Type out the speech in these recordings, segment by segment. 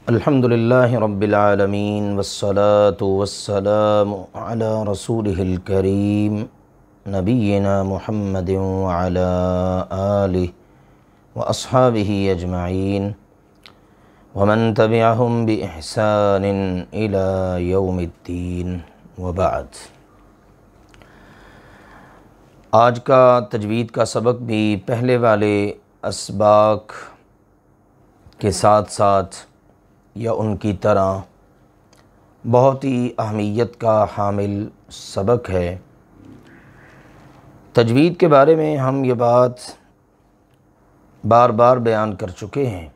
الحمد للہ رب العالمین والصلاة والسلام علی رسولہ الکریم نبینا محمد وعلی آلہ واصحابہ اجمعین ومن تبعہم بإحسان الی یوم الدین وبعد۔ آج کا تجوید کا سبق بھی پہلے والے اسباق کے ساتھ ساتھ یا ان کی طرح بہت ہی اہمیت کا حامل سبق ہے۔ تجوید کے بارے میں ہم یہ بات بار بار بیان کر چکے ہیں۔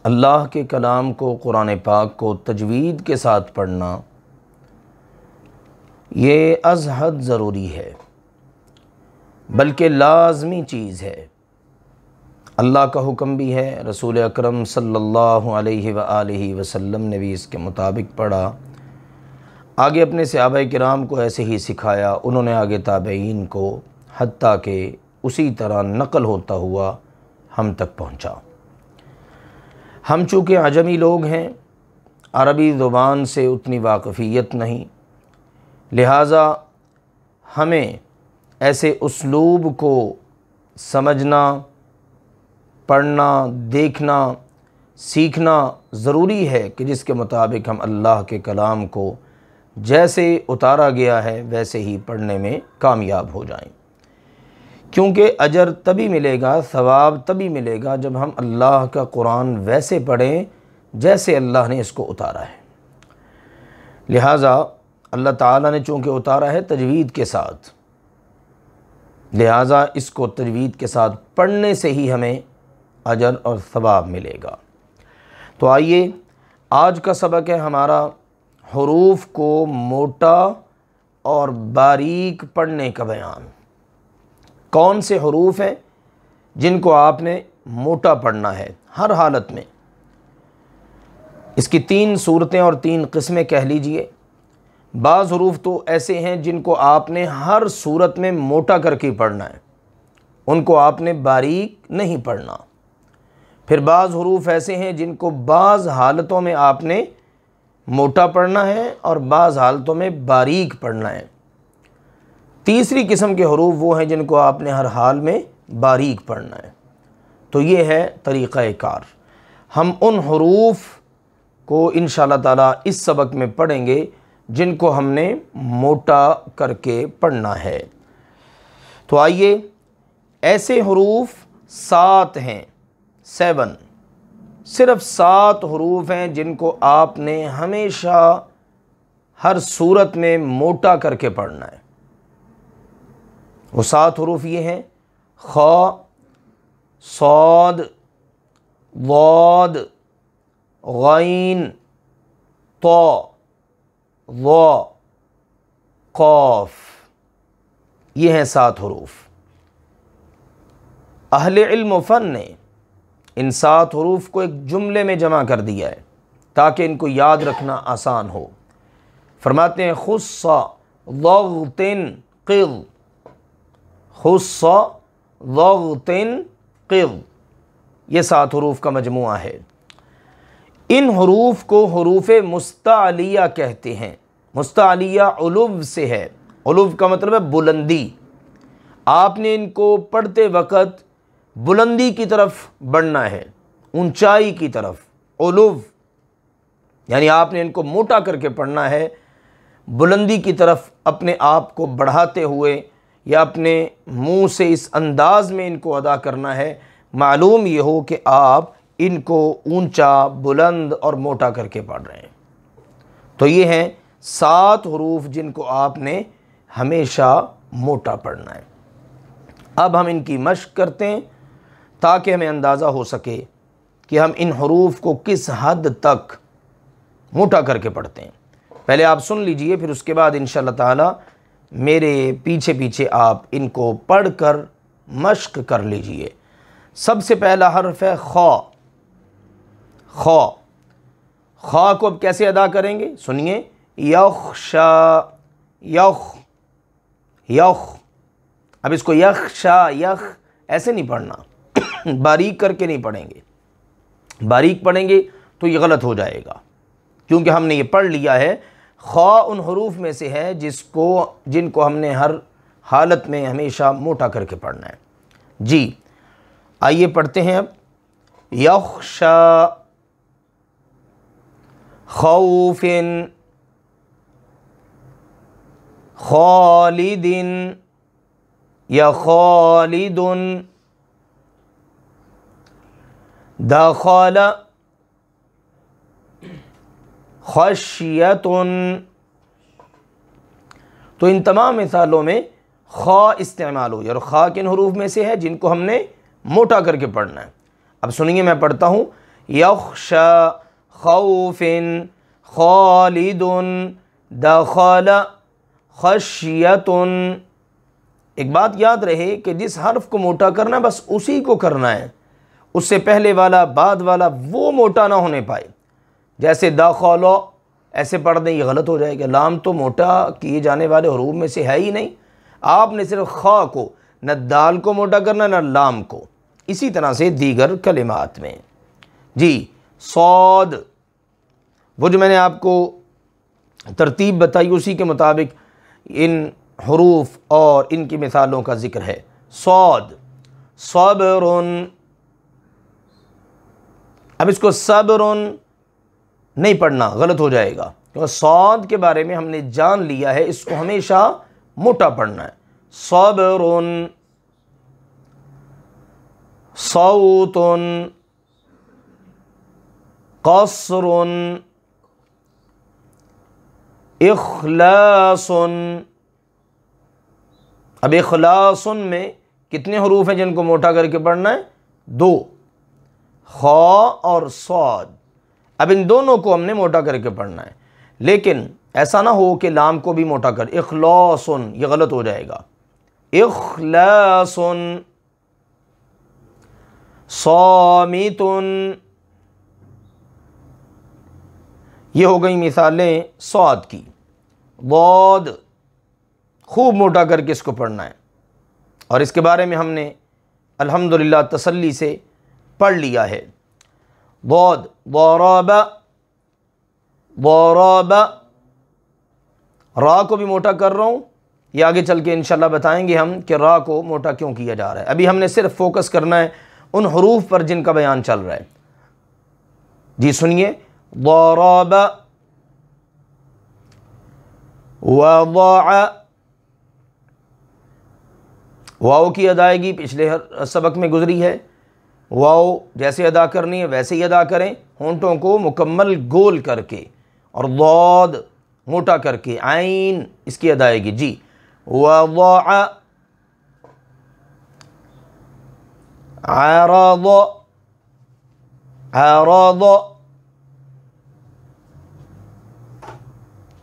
اللہ کے کلام کو، قرآن پاک کو تجوید کے ساتھ پڑھنا یہ از حد ضروری ہے، بلکہ لازمی چیز ہے۔ اللہ کا حکم بھی ہے، رسول اکرم صلی اللہ علیہ وآلہ وسلم نے بھی اس کے مطابق پڑھا، آگے اپنے صحابہ کرام کو ایسے ہی سکھایا، انہوں نے آگے تابعین کو، حتیٰ کہ اسی طرح نقل ہوتا ہوا ہم تک پہنچا۔ ہم چونکہ عجمی لوگ ہیں، عربی زبان سے اتنی واقفیت نہیں، لہٰذا ہمیں ایسے اسلوب کو سمجھنا، پڑھنا، دیکھنا، سیکھنا ضروری ہے کہ جس کے مطابق ہم اللہ کے کلام کو جیسے اتارا گیا ہے ویسے ہی پڑھنے میں کامیاب ہو جائیں، کیونکہ اجر تبھی ملے گا، ثواب تبھی ملے گا جب ہم اللہ کا قرآن ویسے پڑھیں جیسے اللہ نے اس کو اتارا ہے۔ لہٰذا اللہ تعالیٰ نے چونکہ اتارا ہے تجوید کے ساتھ، لہٰذا اس کو تجوید کے ساتھ پڑھنے سے ہی ہمیں اجر اور ثواب ملے گا۔ تو آئیے، آج کا سبق ہے ہمارا حروف کو موٹا اور باریک پڑھنے کا بیان۔ کون سے حروف ہیں جن کو آپ نے موٹا پڑھنا ہے ہر حالت میں؟ اس کی 3 صورتیں اور 3 قسمیں کہہ لیجئے۔ بعض حروف تو ایسے ہیں جن کو آپ نے ہر صورت میں موٹا کر کے پڑھنا ہے، ان کو آپ نے باریک نہیں پڑھنا۔ پھر بعض حروف ایسے ہیں جن کو بعض حالتوں میں آپ نے موٹا پڑھنا ہے اور بعض حالتوں میں باریک پڑھنا ہے۔ تیسری قسم کے حروف وہ ہیں جن کو آپ نے ہر حال میں باریک پڑھنا ہے۔ تو یہ ہے طریقہ کار۔ ہم ان حروف کو انشاءاللہ تعالیٰ اس سبق میں پڑھیں گے جن کو ہم نے موٹا کر کے پڑھنا ہے۔ تو آئیے، ایسے حروف 7 ہیں، 7، صرف 7 حروف ہیں جن کو آپ نے ہمیشہ ہر صورت میں موٹا کر کے پڑھنا ہے۔ وہ 7 حروف یہ ہیں: خ، صاد، ضاد، غین، طا، ظا، قاف۔ یہ ہیں 7 حروف۔ اہل علم و فن نے ان 7 حروف کو ایک جملے میں جمع کر دیا ہے تاکہ ان کو یاد رکھنا آسان ہو۔ فرماتے ہیں خص ضغط قض، خص ضغط قض، یہ 7 حروف کا مجموعہ ہے۔ ان حروف کو حروف مستعلیہ کہتے ہیں۔ مستعلیہ علو سے ہے، علو کا مطلب ہے بلندی۔ آپ نے ان کو پڑھتے وقت بلندی کی طرف بڑھنا ہے، اونچائی کی طرف، علو، یعنی آپ نے ان کو موٹا کر کے پڑھنا ہے، بلندی کی طرف اپنے آپ کو بڑھاتے ہوئے، یا اپنے منہ سے اس انداز میں ان کو ادا کرنا ہے، معلوم یہ ہو کہ آپ ان کو اونچا، بلند اور موٹا کر کے پڑھ رہے ہیں۔ تو یہ ہیں 7 حروف جن کو آپ نے ہمیشہ موٹا پڑھنا ہے۔ اب ہم ان کی مشق کرتے ہیں تاکہ ہمیں اندازہ ہو سکے کہ ہم ان حروف کو کس حد تک موٹا کر کے پڑھتے ہیں۔ پہلے آپ سن لیجئے، پھر اس کے بعد انشاءاللہ تعالی میرے پیچھے پیچھے آپ ان کو پڑھ کر مشق کر لیجئے۔ سب سے پہلا حرف ہے خ۔ خ، خ کو اب کیسے ادا کریں گے؟ سنیے، یخشا، یخ، یخ۔ اب اس کو یخشا، یخ ایسے نہیں پڑھنا، باریک کر کے نہیں پڑھیں گے۔ باریک پڑھیں گے تو یہ غلط ہو جائے گا، کیونکہ ہم نے یہ پڑھ لیا ہے خا ان حروف میں سے ہے جن کو ہم نے ہر حالت میں ہمیشہ موٹا کر کے پڑھنا ہے۔ جی آئیے پڑھتے ہیں اب۔ یخشا، خوف، خالد یا خالد، دخل، خشیت۔ تو ان تمام مثالوں میں خا استعمال ہوئی، اور خا کن حروف میں سے ہے جن کو ہم نے موٹا کر کے پڑھنا ہے۔ اب سنیے میں پڑھتا ہوں، یخشا، خوف، خالد، دخل، خشیت۔ ایک بات یاد رہے کہ جس حرف کو موٹا کرنا ہے بس اسی کو کرنا ہے، اس سے پہلے والا بعد والا وہ موٹا نہ ہونے پائے۔ جیسے دخل ایسے پڑھ دیں، یہ غلط ہو جائے گا، لام تو موٹا کیے جانے والے حروف میں سے ہے ہی نہیں، آپ نے صرف خا کو، نہ دال کو موٹا کرنا نہ لام کو۔ اسی طرح سے دیگر کلمات میں۔ جی صاد، وہ جو میں نے آپ کو ترتیب بتائی اسی کے مطابق ان حروف اور ان کی مثالوں کا ذکر ہے۔ صاد، صبر، اب اس کو صبر نہیں پڑھنا، غلط ہو جائے گا، کیونکہ صاد کے بارے میں ہم نے جان لیا ہے اس کو ہمیشہ موٹا پڑھنا ہے۔ صبر، صوت، قصر، اخلاص۔ اب اخلاص میں کتنے حروف ہیں جن کو موٹا کر کے پڑھنا ہے؟ 2، خا اور صاد۔ اب ان دونوں کو ہم نے موٹا کر کے پڑھنا ہے، لیکن ایسا نہ ہو کہ لام کو بھی موٹا کر، اخلاص، یہ غلط ہو جائے گا۔ اخلاص، صامت، یہ ہو گئی مثالیں صاد کی۔ ضاد، خوب موٹا کر کے اس کو پڑھنا ہے، اور اس کے بارے میں ہم نے الحمدللہ تسلی سے پڑھ لیا ہے۔ ضاد، ضرب، ضرب، را کو بھی موٹا کر رہا ہوں، یہ آگے چل کے انشاءاللہ بتائیں گے ہم کہ را کو موٹا کیوں کیا جا رہا ہے۔ ابھی ہم نے صرف فوکس کرنا ہے ان حروف پر جن کا بیان چل رہا ہے۔ جی سنیے، ضرب، وضع، واو کی ادائیگی پچھلے سبق میں گزری ہے، واو جیسے ادا کرنی ہے ویسے ہی ادا کریں، ہونٹوں کو مکمل گول کر کے، اور ضاد موٹا کر کے، عین اس کی ادائیگی۔ جی وضع، عرض، عرض،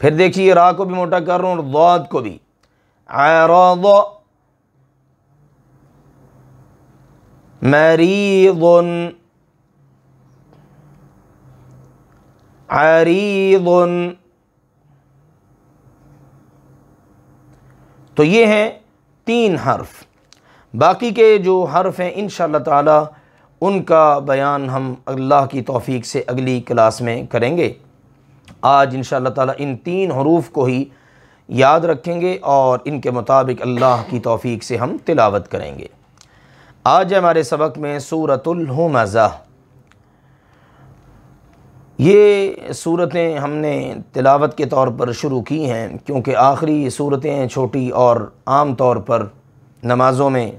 پھر دیکھیے را کو بھی موٹا کر رہا ہوں اور ضاد کو بھی، عرض، مریض، عریض۔ تو یہ ہیں 3 حرف، باقی کے جو حرف ہیں انشاءاللہ تعالی ان کا بیان ہم اللہ کی توفیق سے اگلی کلاس میں کریں گے۔ آج انشاءاللہ تعالی ان 3 حروف کو ہی یاد رکھیں گے اور ان کے مطابق اللہ کی توفیق سے ہم تلاوت کریں گے۔ آج ہمارے سبق میں سورۃ الہمزہ، یہ صورتیں ہم نے تلاوت کے طور پر شروع کی ہیں کیونکہ آخری صورتیں چھوٹی اور عام طور پر نمازوں میں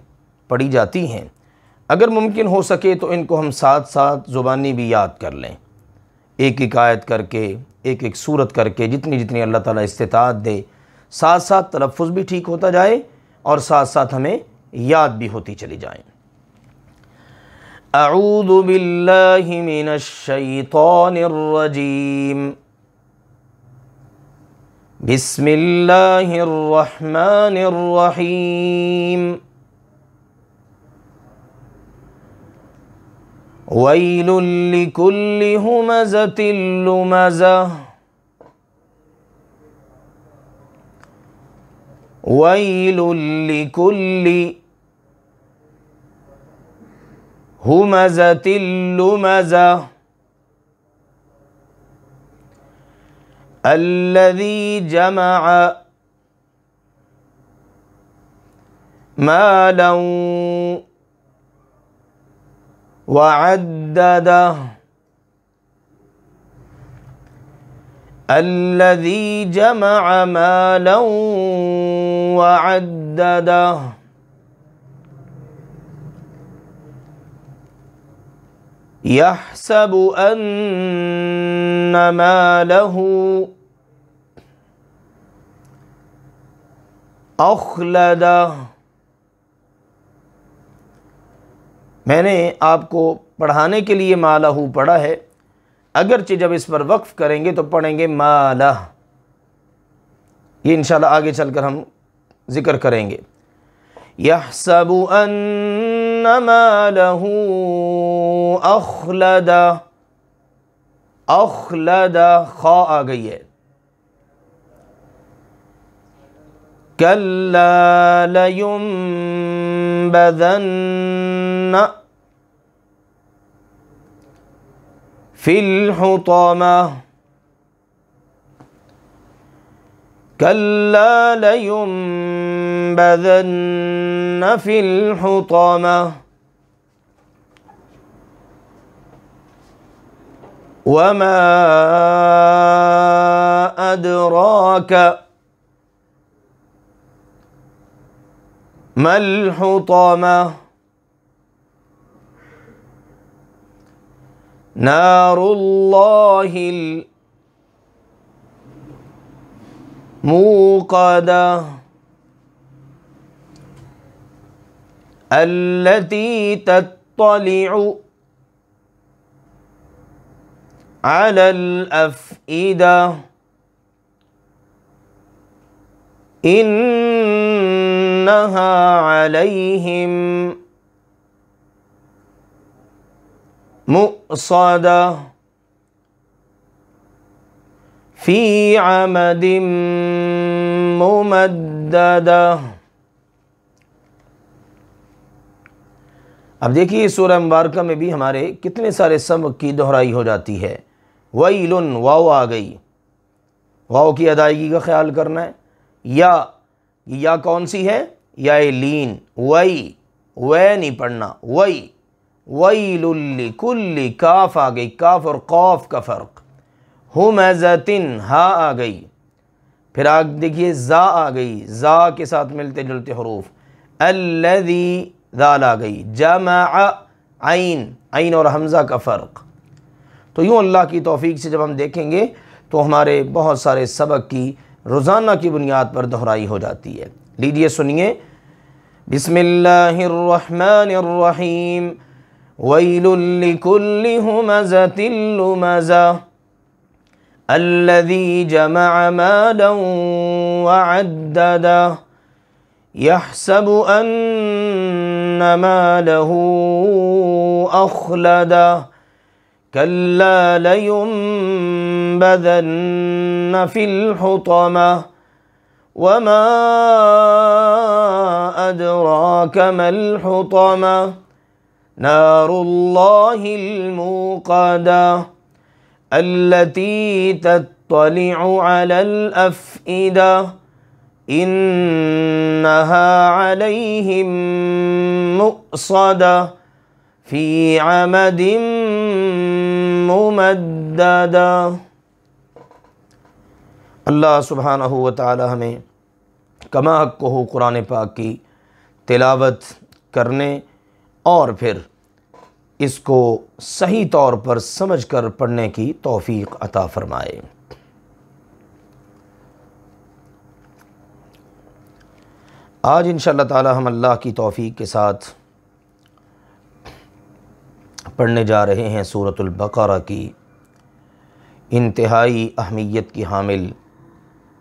پڑھی جاتی ہیں۔ اگر ممکن ہو سکے تو ان کو ہم ساتھ ساتھ زبانی بھی یاد کر لیں، ایک ایک آیت کر کے، ایک ایک صورت کر کے، جتنی جتنی اللہ تعالیٰ استطاعت دے، ساتھ ساتھ تلفظ بھی ٹھیک ہوتا جائے اور ساتھ ساتھ ہمیں یاد بھی ہوتی چلی جائیں۔ اعوذ باللہ من الشیطان الرجیم، بسم اللہ الرحمن الرحیم، ویل لکل ہمزۃ لمزہ، ویل لکل ہمزۃ لمزہ۔ الذی جمع مالا وعددہ الذی جمع مالا وعددہ یحسب ان مالہ اخلدہ۔ میں نے آپ کو پڑھانے کے لیے مالہ پڑھا ہے، اگرچہ جب اس پر وقف کریں گے تو پڑھیں گے مالہ، یہ انشاءاللہ آگے چل کر ہم ذکر کریں گے۔ یحسب ان مالہ اخلدہ، اخلدہ خاء آ گئی ہے۔ کلا لینبذن فی الحطمہ، کلا لینبذن فی الحطمہ وما ادراک ما الحطمہ نار اللہ الموقدہ التي تطلع على الأفئدة إنها عليهم مؤصدة في عمد ممددة۔ اب دیکھیے اس سورہ مبارکہ میں بھی ہمارے کتنے سارے سبق کی دہرائی ہو جاتی ہے۔ ویل، واو آ گئی، واو کی ادائیگی کا خیال کرنا ہے۔ یا کون سی ہے؟ یا لین، وی، وے نہیں پڑھنا، وی، ویل لکل، کاف آ گئی، کاف اور قاف کا فرق۔ ہمزۃ، ہا آ گئی، پھر آگ دیکھیے زا آ گئی، زا کے ساتھ ملتے جلتے حروف۔ الذی، ذال آ گئی، جمع، عین، عین اور حمزہ کا فرق۔ تو یوں اللہ کی توفیق سے جب ہم دیکھیں گے تو ہمارے بہت سارے سبق کی روزانہ کی بنیاد پر دہرائی ہو جاتی ہے۔ لیجیے سنیے، بسم اللہ الرحمن الرحیم، ویل لکل ہمزۃ لمزہ الذی جمع مالا وعددہ یحسب ان مالہ اخلدہ کلا لینبذن فی الحطمہ وما ادراک ما الحطمہ نار اللہ الموقدہ التي تطلع على الأفئدة إنها عليهم مؤصدة في عمد ممددة۔ اللہ سبحانہ و تعالی ہمیں کما حق ہو قرآن پاک کی تلاوت کرنے اور پھر اس کو صحیح طور پر سمجھ کر پڑھنے کی توفیق عطا فرمائے۔ آج انشاءاللہ تعالی ہم اللہ کی توفیق کے ساتھ پڑھنے جا رہے ہیں سورۃ البقرہ کی انتہائی اہمیت کی حامل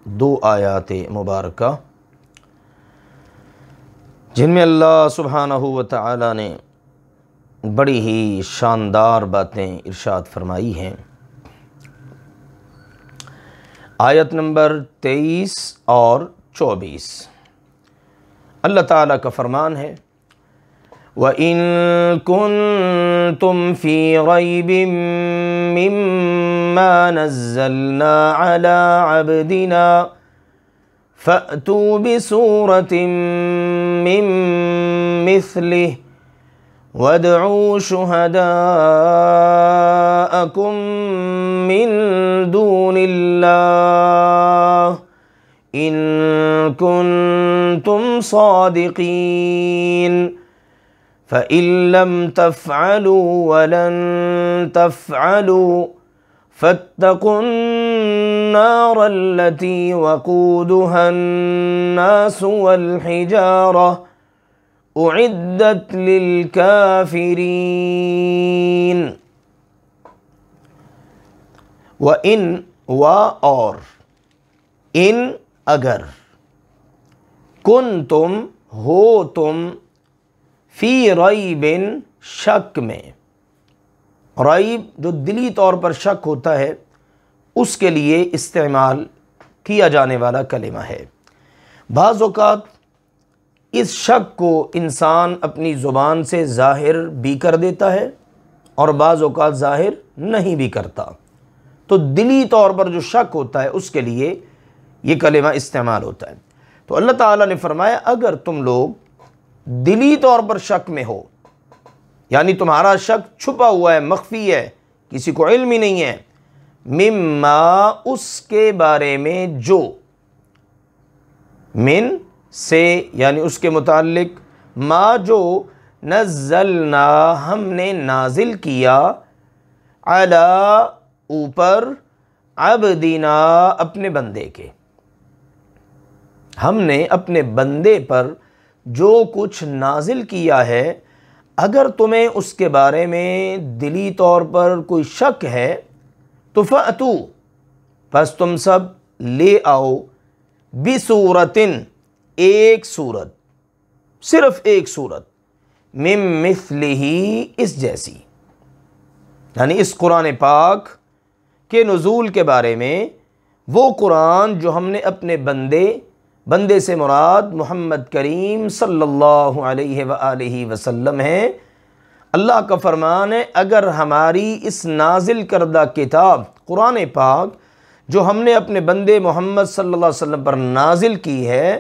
2 آیات مبارکہ، جن میں اللہ سبحانہ و تعالی نے بڑی ہی شاندار باتیں ارشاد فرمائی ہیں۔ آیت نمبر 23 اور 24 اللہ تعالیٰ کا فرمان ہے، وَإِن كُنتُمْ فِي رَيْبٍ مِّمَّا نَزَّلْنَا عَلَىٰ عَبْدِنَا فَأْتُوا بِسُورَةٍ مِّن مِّثْلِهِ وَادْعُوا شُهَدَاءَكُم مِّن دُونِ اللَّهِ إِن كُنتُمْ صَادِقِينَ فَإِن لَّمْ تَفْعَلُوا وَلَن تَفْعَلُوا فَاتَّقُوا النَّارَ الَّتِي وَقُودُهَا النَّاسُ وَالْحِجَارَةُ اعدت للکافرین۔ وَإِن اور ان اگر کنتم ہو تم فی ریب شک میں، ریب جو دلی طور پر شک ہوتا ہے اس کے لیے استعمال کیا جانے والا کلمہ ہے۔ بعض اوقات اس شک کو انسان اپنی زبان سے ظاہر بھی کر دیتا ہے اور بعض اوقات ظاہر نہیں بھی کرتا، تو دلی طور پر جو شک ہوتا ہے اس کے لیے یہ کلمہ استعمال ہوتا ہے۔ تو اللہ تعالیٰ نے فرمایا اگر تم لوگ دلی طور پر شک میں ہو، یعنی تمہارا شک چھپا ہوا ہے، مخفی ہے، کسی کو علم ہی نہیں ہے، مما اس کے بارے میں جو، من سے یعنی اس کے متعلق، ما جو نزلنا ہم نے نازل کیا، علی اوپر، عبدنا اپنے بندے کے، ہم نے اپنے بندے پر جو کچھ نازل کیا ہے، اگر تمہیں اس کے بارے میں دلی طور پر کوئی شک ہے تو فأتو، پس تم سب لے آؤ، بسورتن ایک صورت، صرف ایک صورت، من مثلہ اس جیسی، یعنی اس قرآن پاک کے نزول کے بارے میں، وہ قرآن جو ہم نے اپنے بندے سے مراد محمد کریم صلی اللہ علیہ وآلہ وسلم ہے۔ اللہ کا فرمان ہے اگر ہماری اس نازل کردہ کتاب قرآن پاک جو ہم نے اپنے بندے محمد صلی اللہ علیہ وسلم پر نازل کی ہے،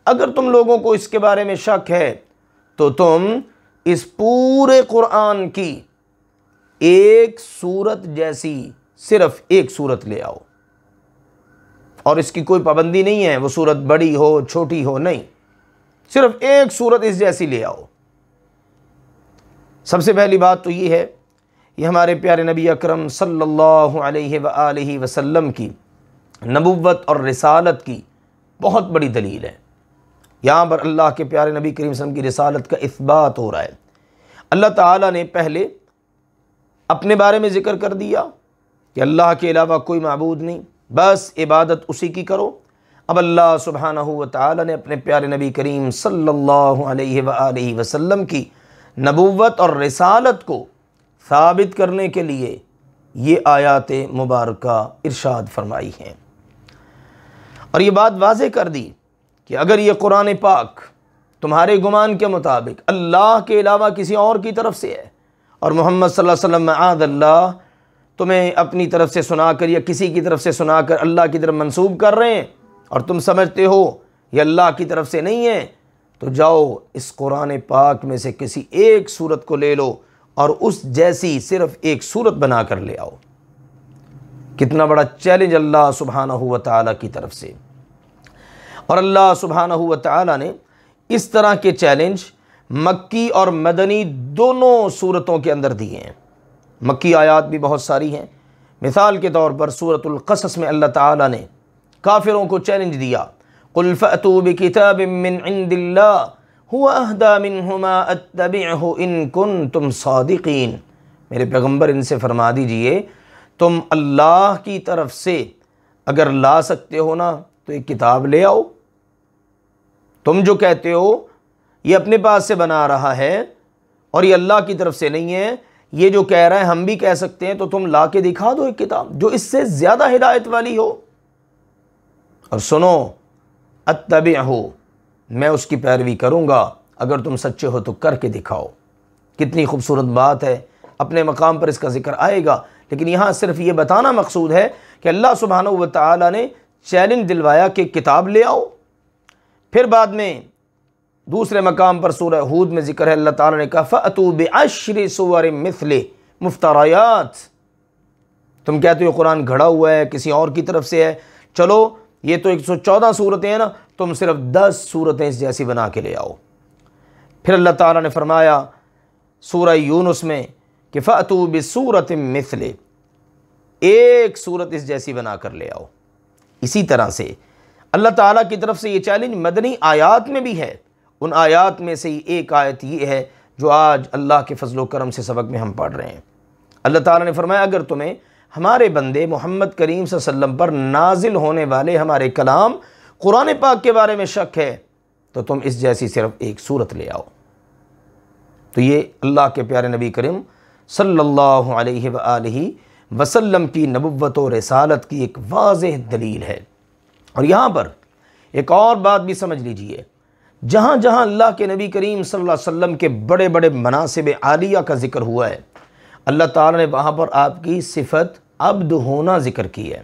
اگر تم لوگوں کو اس کے بارے میں شک ہے تو تم اس پورے قرآن کی ایک سورت جیسی صرف ایک سورت لے آؤ، اور اس کی کوئی پابندی نہیں ہے وہ سورت بڑی ہو چھوٹی ہو، نہیں، صرف ایک سورت اس جیسی لے آؤ۔ سب سے پہلی بات تو یہ ہے، یہ ہمارے پیارے نبی اکرم صلی اللہ علیہ وآلہ وسلم کی نبوت اور رسالت کی بہت بڑی دلیل ہے۔ یہاں پر اللہ کے پیارے نبی کریم صلی اللہ علیہ وسلم کی رسالت کا اثبات ہو رہا ہے۔ اللہ تعالیٰ نے پہلے اپنے بارے میں ذکر کر دیا کہ اللہ کے علاوہ کوئی معبود نہیں، بس عبادت اسی کی کرو۔ اب اللہ سبحانہ و تعالیٰ نے اپنے پیارے نبی کریم صلی اللہ علیہ وآلہ وسلم کی نبوت اور رسالت کو ثابت کرنے کے لیے یہ آیات مبارکہ ارشاد فرمائی ہیں، اور یہ بات واضح کر دی کہ اگر یہ قرآن پاک تمہارے گمان کے مطابق اللہ کے علاوہ کسی اور کی طرف سے ہے، اور محمد صلی اللہ علیہ وسلم معاذ اللہ تمہیں اپنی طرف سے سنا کر یا کسی کی طرف سے سنا کر اللہ کی طرف منسوب کر رہے ہیں، اور تم سمجھتے ہو یہ اللہ کی طرف سے نہیں ہے، تو جاؤ اس قرآن پاک میں سے کسی ایک سورت کو لے لو اور اس جیسی صرف ایک سورت بنا کر لے آؤ۔ کتنا بڑا چیلنج اللہ سبحانہ و تعالیٰ کی طرف سے، اور اللہ سبحانہ و تعالیٰ نے اس طرح کے چیلنج مکی اور مدنی دونوں صورتوں کے اندر دیے ہیں۔ مکی آیات بھی بہت ساری ہیں، مثال کے طور پر سورۃ القصص میں اللہ تعالیٰ نے کافروں کو چیلنج دیا، قُلْ فَأْتُوا بِكِتَابٍ مِّنْ عِنْدِ اللَّهِ هُوَ أَهْدَىٰ مِنْهُمَا أَتَّبِعْهُ إِن كُنتُمْ صَادِقِينَ، میرے پیغمبر ان سے فرما دیجئے تم اللہ کی طرف سے اگر لا سکتے ہو نا تو ایک کتاب لے آؤ، تم جو کہتے ہو یہ اپنے پاس سے بنا رہا ہے اور یہ اللہ کی طرف سے نہیں ہے، یہ جو کہہ رہا ہے ہم بھی کہہ سکتے ہیں، تو تم لا کے دکھا دو ایک کتاب جو اس سے زیادہ ہدایت والی ہو، اور سنو اتبعہ، میں اس کی پیروی کروں گا، اگر تم سچے ہو تو کر کے دکھاؤ۔ کتنی خوبصورت بات ہے، اپنے مقام پر اس کا ذکر آئے گا، لیکن یہاں صرف یہ بتانا مقصود ہے کہ اللہ سبحانہ و تعالیٰ نے چیلنج دلوایا کہ کتاب لے آؤ۔ پھر بعد میں دوسرے مقام پر سورہ ہود میں ذکر ہے، اللہ تعالیٰ نے کہا فَأْتُوا بِعَشْرِ سُوَرٍ مِثْلِهِ مفتریات، تم کہتے ہو قرآن گھڑا ہوا ہے، کسی اور کی طرف سے ہے، چلو یہ تو 114 صورتیں ہیں نا، تم صرف 10 صورتیں اس جیسی بنا کے لے آؤ۔ پھر اللہ تعالیٰ نے فرمایا سورہ یونس میں کہ فَأْتُوا بِسُورَةٍ مِثْلِهِ، ایک صورت اس جیسی بنا کر لے آؤ۔ اسی طرح سے اللہ تعالیٰ کی طرف سے یہ چیلنج مدنی آیات میں بھی ہے، ان آیات میں سے ایک آیت یہ ہے جو آج اللہ کے فضل و کرم سے سبق میں ہم پڑھ رہے ہیں۔ اللہ تعالیٰ نے فرمایا اگر تمہیں ہمارے بندے محمد کریم صلی اللہ علیہ وسلم پر نازل ہونے والے ہمارے کلام قرآن پاک کے بارے میں شک ہے تو تم اس جیسی صرف ایک صورت لے آؤ۔ تو یہ اللہ کے پیارے نبی کریم صلی اللہ علیہ وآلہ وسلم کی نبوت و رسالت کی ایک واضح دلیل ہے۔ اور یہاں پر ایک اور بات بھی سمجھ لیجئے، جہاں جہاں اللہ کے نبی کریم صلی اللہ علیہ وسلم کے بڑے بڑے مناصب عالیہ کا ذکر ہوا ہے، اللہ تعالیٰ نے وہاں پر آپ کی صفت عبد ہونا ذکر کی ہے۔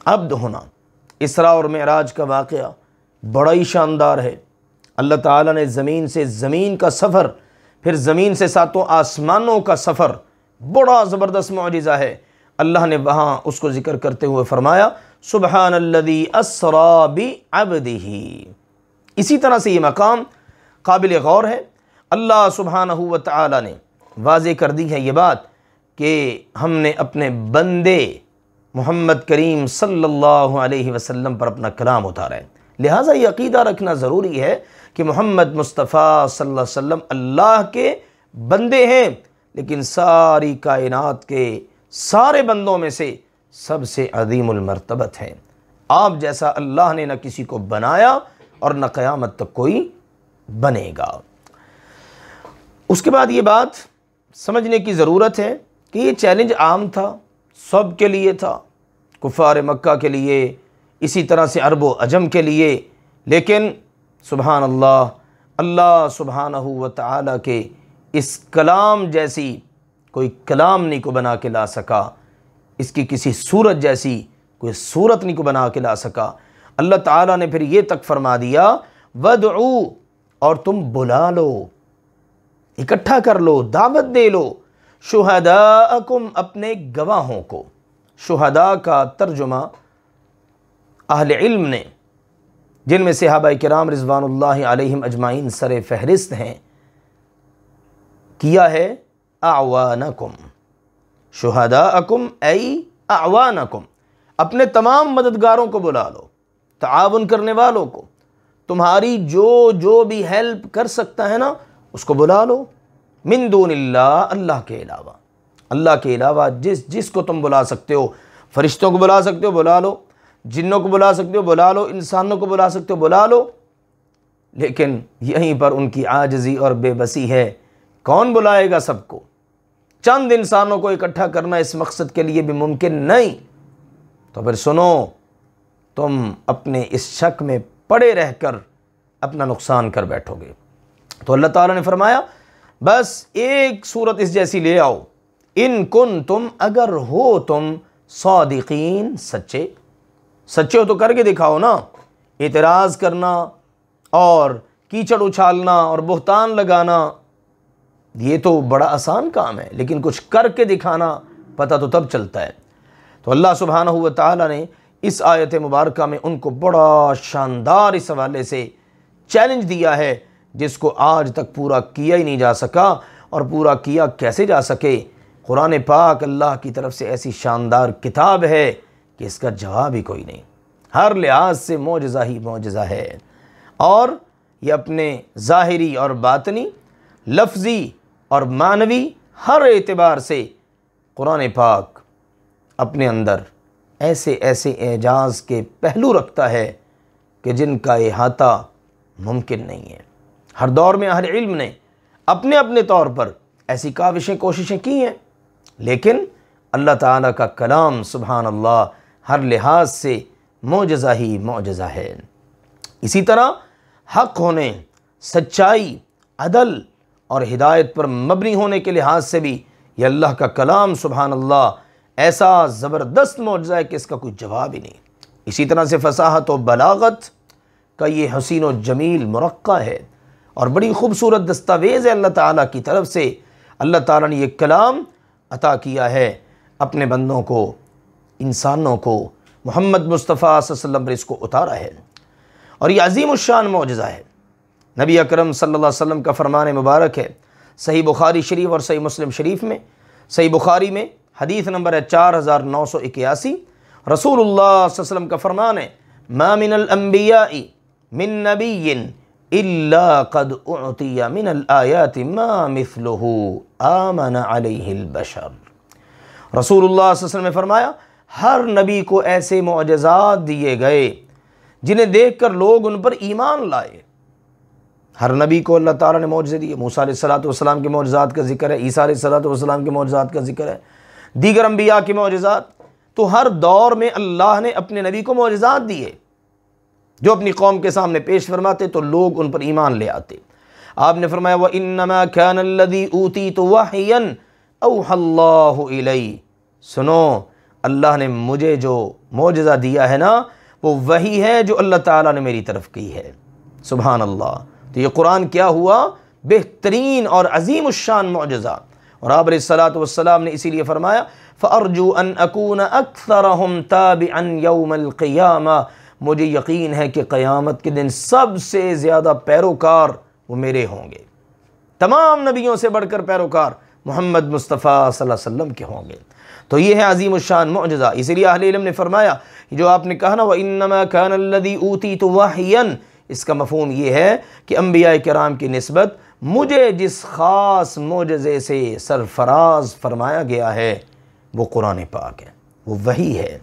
عبد ہونا، اسراء اور معراج کا واقعہ بڑا ہی شاندار ہے۔ اللہ تعالیٰ نے زمین سے زمین کا سفر، پھر زمین سے 7 آسمانوں کا سفر، بڑا زبردست معجزہ ہے۔ اللہ نے وہاں اس کو ذکر کرتے ہوئے فرمایا سبحان الذی اسریٰ بعبدہ۔ اسی طرح سے یہ مقام قابل غور ہے۔ اللہ سبحانہ و تعالی نے واضح کر دی ہے یہ بات کہ ہم نے اپنے بندے محمد کریم صلی اللہ علیہ وسلم پر اپنا کلام اتارا ہے، لہٰذا یہ عقیدہ رکھنا ضروری ہے کہ محمد مصطفیٰ صلی اللہ علیہ وسلم اللہ کے بندے ہیں، لیکن ساری کائنات کے سارے بندوں میں سے سب سے عظیم المرتبت ہیں۔ آپ جیسا اللہ نے نہ کسی کو بنایا اور نہ قیامت تک کوئی بنے گا۔ اس کے بعد یہ بات سمجھنے کی ضرورت ہے کہ یہ چیلنج عام تھا، سب کے لیے تھا، کفار مکہ کے لیے، اسی طرح سے عرب و عجم کے لیے، لیکن سبحان اللہ، اللہ سبحانہ و تعالیٰ کے اس کلام جیسی کوئی کلام نہیں کو بنا کے لا سکا، اس کی کسی صورت جیسی کوئی صورت نہیں کو بنا کے لا سکا۔ اللہ تعالیٰ نے پھر یہ تک فرما دیا وَدْعُوا، اور تم بلا لو، اکٹھا کر لو، دعوت دے لو، شہداءکم، اپنے گواہوں کو۔ شہداء کا ترجمہ اہل علم نے، جن میں صحابہ کرام رضوان اللہ علیہم اجمعین سر فہرست ہیں، کیا ہے اعوانکم، شہداءکم ای اعوانکم، اپنے تمام مددگاروں کو بلا لو، تعاون کرنے والوں کو، تمہاری جو بھی ہیلپ کر سکتا ہے نا اس کو بلا لو، من دون اللہ، اللہ کے علاوہ، اللہ کے علاوہ جس کو تم بلا سکتے ہو، فرشتوں کو بلا سکتے ہو بلا لو، جنوں کو بلا سکتے ہو بلا لو، انسانوں کو بلا سکتے ہو بلا لو، لیکن یہیں پر ان کی عاجزی اور بے بسی ہے، کون بلائے گا سب کو؟ چند انسانوں کو اکٹھا کرنا اس مقصد کے لیے بھی ممکن نہیں۔ تو پھر سنو، تم اپنے اس شک میں پڑے رہ کر اپنا نقصان کر بیٹھو گے۔ تو اللہ تعالیٰ نے فرمایا بس ایک صورت اس جیسی لے آؤ، ان کن تم، اگر ہو تم صادقین، سچے ہو تو کر کے دکھاؤ نا۔ اعتراض کرنا اور کیچڑ اچھالنا اور بہتان لگانا یہ تو بڑا آسان کام ہے، لیکن کچھ کر کے دکھانا پتہ تو تب چلتا ہے۔ تو اللہ سبحانہ و تعالیٰ نے اس آیت مبارکہ میں ان کو بڑا شاندار اس حوالے سے چیلنج دیا ہے جس کو آج تک پورا کیا ہی نہیں جا سکا، اور پورا کیا کیسے جا سکے؟ قرآن پاک اللہ کی طرف سے ایسی شاندار کتاب ہے کہ اس کا جواب ہی کوئی نہیں، ہر لحاظ سے معجزہ ہی معجزہ ہے، اور یہ اپنے ظاہری اور باطنی، لفظی اور معنوی ہر اعتبار سے قرآن پاک اپنے اندر ایسے ایسے اعجاز کے پہلو رکھتا ہے کہ جن کا احاطہ ممکن نہیں ہے۔ ہر دور میں اہل علم نے اپنے اپنے طور پر ایسی کاوشیں کوششیں کی ہیں، لیکن اللہ تعالیٰ کا کلام سبحان اللہ ہر لحاظ سے معجزہ ہی معجزہ ہے۔ اسی طرح حق ہونے، سچائی، عدل اور ہدایت پر مبنی ہونے کے لحاظ سے بھی یہ اللہ کا کلام سبحان اللہ ایسا زبردست معجزہ ہے کہ اس کا کوئی جواب ہی نہیں۔ اسی طرح سے فصاحت و بلاغت کا یہ حسین و جمیل مرقع ہے اور بڑی خوبصورت دستاویز ہے اللہ تعالیٰ کی طرف سے۔ اللہ تعالیٰ نے یہ کلام عطا کیا ہے اپنے بندوں کو، انسانوں کو، محمد مصطفیٰ صلی اللہ علیہ وسلم پر اس کو اتارا ہے، اور یہ عظیم الشان معجزہ ہے۔ نبی اکرم صلی اللہ علیہ وسلم کا فرمان مبارک ہے صحیح بخاری شریف اور صحیح مسلم شریف میں۔ صحیح بخاری میں حدیث نمبر ہے 4981، رسول اللہ صلی اللہ علیہ وسلم کا فرمان ہے ما من الانبیاء من نبی الا قد اعطی من الآیات ما مثلہ آمن علیہ البشر۔ رسول اللہ صلی اللہ علیہ وسلم نے فرمایا ہر نبی کو ایسے معجزات دیے گئے جنہیں دیکھ کر لوگ ان پر ایمان لائے۔ ہر نبی کو اللہ تعالیٰ نے معجزے دیے۔ موسیٰ علیہ السلام کے معجزات کا ذکر ہے، عیسیٰ علیہ السلام کے معجزات کا ذکر ہے، دیگر انبیاء کے معجزات۔ تو ہر دور میں اللہ نے اپنے نبی کو معجزات دیے جو اپنی قوم کے سامنے پیش فرماتے تو لوگ ان پر ایمان لے آتے۔ آپ نے فرمایا وَإِنَّمَا كَانَ الَّذِي أُوتِيتُ وَحْيًا أَوْحَى اللَّهُ إِلَيَّ۔ سنو، اللہ نے مجھے جو معجزہ دیا ہے نا وہ وہی ہے جو اللہ تعالیٰ نے میری طرف کی ہے۔ سبحان اللہ۔ تو یہ قرآن کیا ہوا؟ بہترین اور عظیم الشان معجزہ۔ اور آپ علیہ السلام نے اسی لیے فرمایا فَأَرْجُو أَنْ أَكُونَ أَكْثَرَهُمْ تَابِعًا يَوْمَ الْقِيَامَةِ۔ مجھے یقین ہے کہ قیامت کے دن سب سے زیادہ پیروکار وہ میرے ہوں گے، تمام نبیوں سے بڑھ کر پیروکار محمد مصطفیٰ صلی اللہ علیہ وسلم کے ہوں گے۔ تو یہ ہے عظیم الشان معجزہ۔ اسی لیے اہل علم نے فرمایا جو آپ نے کہا نا وَإِنَّمَا كَانَ الَّذِي أُوتِيتُ وَحْيًا، اس کا مفہوم یہ ہے کہ انبیاء کرام کی نسبت مجھے جس خاص معجزے سے سرفراز فرمایا گیا ہے وہ قرآن پاک ہے، وہ وحی ہے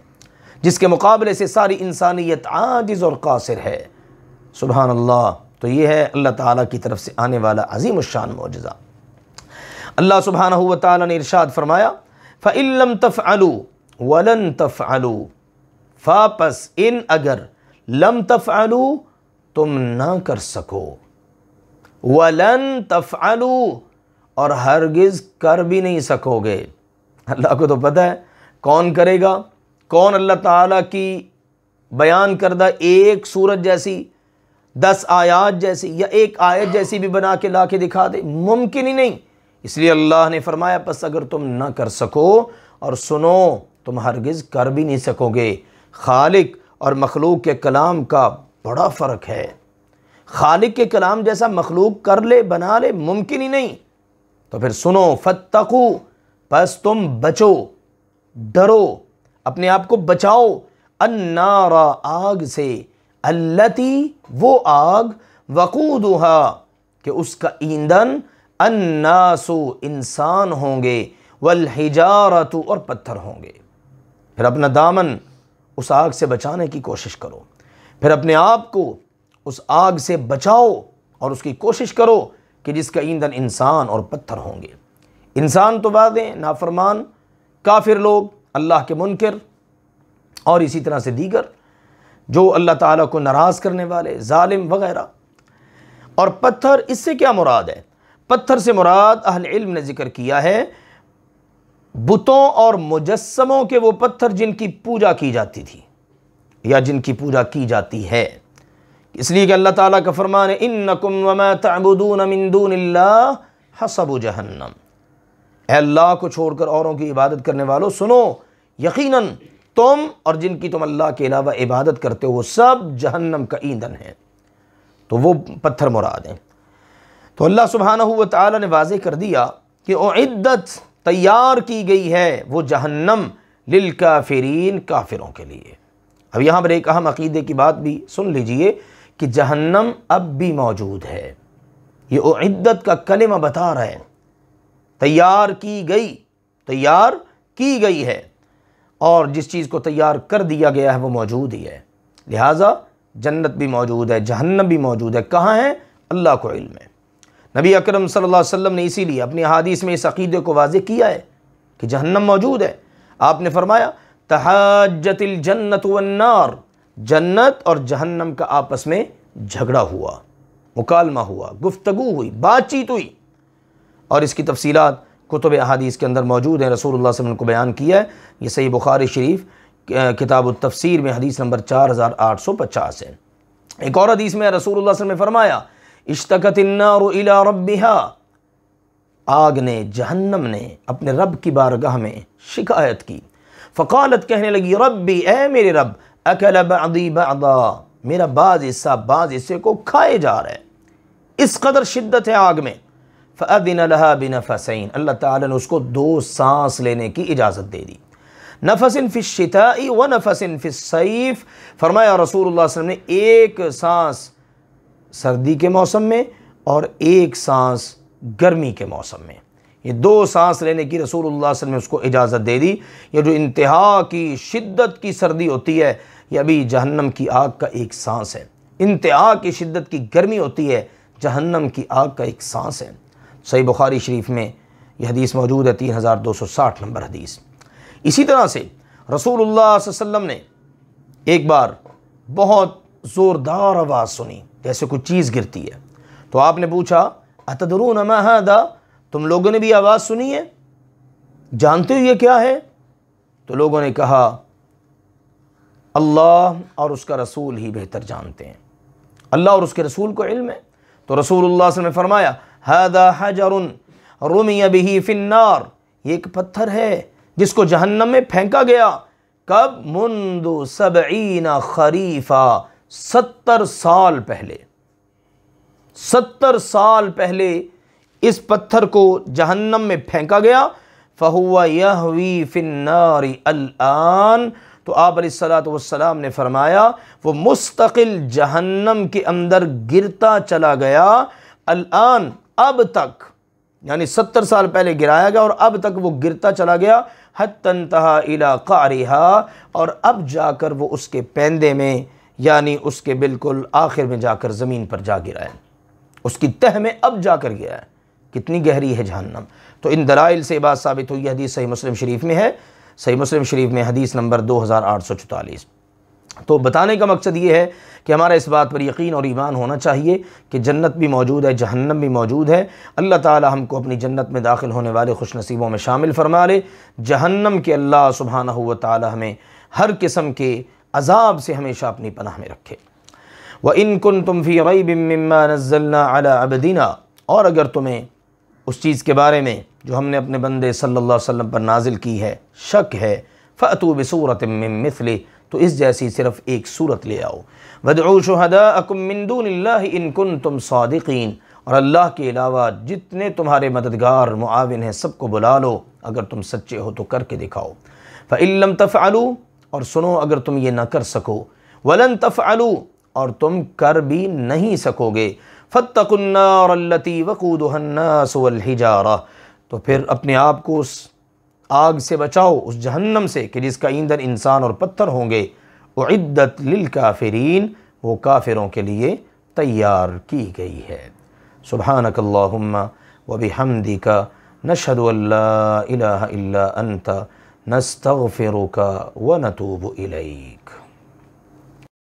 جس کے مقابلے سے ساری انسانیت عاجز اور قاصر ہے۔ سبحان اللہ۔ تو یہ ہے اللہ تعالیٰ کی طرف سے آنے والا عظیم الشان معجزہ۔ اللہ سبحانہ و تعالیٰ نے ارشاد فرمایا فَإِن لَمْ تَفْعَلُوا وَلَن تَفْعَلُوا، فَپس ان اگر لم تفعلوا تم نہ کر سکو، وَلَن تَفْعَلُوا اور ہرگز کر بھی نہیں سکو گے۔ اللہ کو تو پتہ ہے کون کرے گا، کون اللہ تعالیٰ کی بیان کردہ ایک سورت جیسی، 10 آیات جیسی یا ایک آیت جیسی بھی بنا کے لا کے دکھا دے، ممکن ہی نہیں۔ اس لیے اللہ نے فرمایا پس اگر تم نہ کر سکو، اور سنو تم ہرگز کر بھی نہیں سکو گے۔ خالق اور مخلوق کے کلام کا بڑا فرق ہے۔ خالق کے کلام جیسا مخلوق کر لے بنا لے ممکن ہی نہیں۔ تو پھر سنو فاتقوا، پس تم بچو، ڈرو، اپنے آپ کو بچاؤ، النار آگ سے، التی وہ آگ، وقودہا کہ اس کا ایندھن، الناس انسان ہوں گے، والحجارۃ اور پتھر ہوں گے۔ پھر اپنا دامن اس آگ سے بچانے کی کوشش کرو، پھر اپنے آپ کو اس آگ سے بچاؤ اور اس کی کوشش کرو کہ جس کا ایندھن انسان اور پتھر ہوں گے۔ انسان تو بعد ہیں، نافرمان، کافر لوگ، اللہ کے منکر، اور اسی طرح سے دیگر جو اللہ تعالیٰ کو ناراض کرنے والے، ظالم وغیرہ۔ اور پتھر، اس سے کیا مراد ہے؟ پتھر سے مراد اہل علم نے ذکر کیا ہے بتوں اور مجسموں کے وہ پتھر جن کی پوجا کی جاتی تھی یا جن کی پوجا کی جاتی ہے، اس لیے کہ اللہ تعالیٰ کا فرمان ہے انکم وما تعبدون من دون اللہ حسب جہنم۔ اے اللہ کو چھوڑ کر اوروں کی عبادت کرنے والوں سنو، یقیناً تم اور جن کی تم اللہ کے علاوہ عبادت کرتے ہو وہ سب جہنم کا ایندھن ہے۔ تو وہ پتھر مراد ہیں۔ تو اللہ سبحانہ و تعالیٰ نے واضح کر دیا کہ اعدت تیار کی گئی ہے وہ جہنم للکافرین، کافروں کے لیے۔ اب یہاں پر ایک اہم عقیدے کی بات بھی سن لیجئے کہ جہنم اب بھی موجود ہے۔ یہ اعدت کا کلمہ بتا رہا ہے تیار کی گئی، تیار کی گئی ہے، اور جس چیز کو تیار کر دیا گیا ہے وہ موجود ہی ہے۔ لہٰذا جنت بھی موجود ہے، جہنم بھی موجود ہے۔ کہاں ہے؟ اللہ کو علم ہے۔ نبی اکرم صلی اللہ علیہ وسلم نے اسی لیے اپنی احادیث میں اس عقیدے کو واضح کیا ہے کہ جہنم موجود ہے۔ آپ نے فرمایا تحاجت الجنت والنار، جنت اور جہنم کا آپس میں جھگڑا ہوا، مکالمہ ہوا، گفتگو ہوئی، بات چیت ہوئی۔ اور اس کی تفصیلات کتب احادیث کے اندر موجود ہیں، رسول اللہ صلی اللہ علیہ وسلم کو بیان کیا ہے۔ یہ صحیح بخاری شریف کتاب التفسیر میں حدیث نمبر 4850 ہے۔ ایک اور حدیث میں رسول اللہ صلی اللہ علیہ وسلم نے فرمایا اشتکت النار الی ربہا، آگ نے، جہنم نے اپنے رب کی بارگاہ میں شکایت کی، فقالت، کہنے لگی، ربی، اے میرے رب، اکل بعضی بعضا، میرا بعض حصہ بعض حصے کو کھائے جا رہا ہے، اس قدر شدت ہے آگ میں۔ فأذن لها بنفسین، اللہ تعالیٰ نے اس کو 2 سانس لینے کی اجازت دے دی، نفس فی الشتاء و نفس فی الصیف، فرمایا رسول اللہ صلی اللہ علیہ وسلم نے ایک سانس سردی کے موسم میں اور ایک سانس گرمی کے موسم میں، یہ 2 سانس لینے کی رسول اللہ صلی اللہ علیہ وسلم نے اس کو اجازت دے دی۔ یہ جو انتہا کی شدت کی سردی ہوتی ہے یہ ابھی جہنم کی آگ کا ایک سانس ہے، انتہا کی شدت کی گرمی ہوتی ہے جہنم کی آگ کا ایک سانس ہے۔ صحیح بخاری شریف میں یہ حدیث موجود ہے، 3260 نمبر حدیث۔ اسی طرح سے رسول اللہ صلی اللہ علیہ وسلم نے ایک بار بہت زوردار آواز سنی، جیسے کوئی چیز گرتی ہے، تو آپ نے پوچھا اتدرون ما ھذا، تم لوگوں نے بھی آواز سنی ہے، جانتے ہو یہ کیا ہے؟ تو لوگوں نے کہا اللہ اور اس کا رسول ہی بہتر جانتے ہیں، اللہ اور اس کے رسول کو علم ہے۔ تو رسول اللہ صلی اللہ علیہ وسلم نے فرمایا ھذا حجر رمی بہ فی النار، یہ ایک پتھر ہے جس کو جہنم میں پھینکا گیا، کب؟ منذ 70 خریفا، 70 سال پہلے، 70 سال پہلے اس پتھر کو جہنم میں پھینکا گیا۔ فَهُوَ يَهْوِي فِي النَّارِ الْآن، تو آپ علیہ الصلوۃ والسلام نے فرمایا وہ مستقل جہنم کے اندر گرتا چلا گیا، الآن، اب تک، یعنی 70 سال پہلے گرایا گیا اور اب تک وہ گرتا چلا گیا، حتی انتہا الی قعرہا، اور اب جا کر وہ اس کے پیندے میں، یعنی اس کے بالکل آخر میں جا کر زمین پر جا گرا ہے، اس کی تہ میں اب جا کر گیا ہے۔ کتنی گہری ہے جہنم! تو ان دلائل سے بات ثابت ہوئی، حدیث صحیح مسلم شریف میں ہے، صحیح مسلم شریف میں حدیث نمبر 2844۔ تو بتانے کا مقصد یہ ہے کہ ہمارا اس بات پر یقین اور ایمان ہونا چاہیے کہ جنت بھی موجود ہے، جہنم بھی موجود ہے۔ اللہ تعالی ہم کو اپنی جنت میں داخل ہونے والے خوش نصیبوں میں شامل فرما لے، جہنم کے اللہ سبحانہ و تعالی ہمیں ہر قسم کے عذاب سے ہمیشہ اپنی پناہ میں رکھے۔ وَإِن كُنتُمْ فِي رَيْبٍ مِّمَّا نَزَّلْنَا عَلَىٰ عَبْدِنَا، اور اگر تمہیں اس چیز کے بارے میں جو ہم نے اپنے بندے صلی اللہ علیہ وسلم پر نازل کی ہے شک ہے، فَأْتُوا بِسُورَةٍ مِّن مِّثْلِهِ، تو اس جیسی صرف ایک صورت لے آؤ، وَادْعُوا شُهَدَاءَكُم مِّن دُونِ اللَّهِ إِن كُنتُمْ صَادِقِينَ، اور اللہ کے علاوہ جتنے تمہارے مددگار معاون ہیں سب کو بلا لو، اگر تم سچے ہو تو کر کے دکھاؤ۔ فَإِن لَّمْ تَفْعَلُوا، اور سنو اگر تم یہ نہ کر سکو، وَلَن تَفْعَلُوا، اور تم کر بھی نہیں سکو گے، فَاتَّقُوا النَّارَ الَّتِي وَقُودُهَا النَّاسُ وَالْحِجَارَةُ، تو پھر اپنے آپ کو اس آگ سے بچاؤ، اس جہنم سے کہ جس کا ایندھن انسان اور پتھر ہوں گے، اعدت للکافرین، وہ کافروں کے لیے تیار کی گئی ہے۔ سبحانک اللہم وبحمدک، نشہد ان لا الہ الا انت، نستغفرک ونتوب الیک۔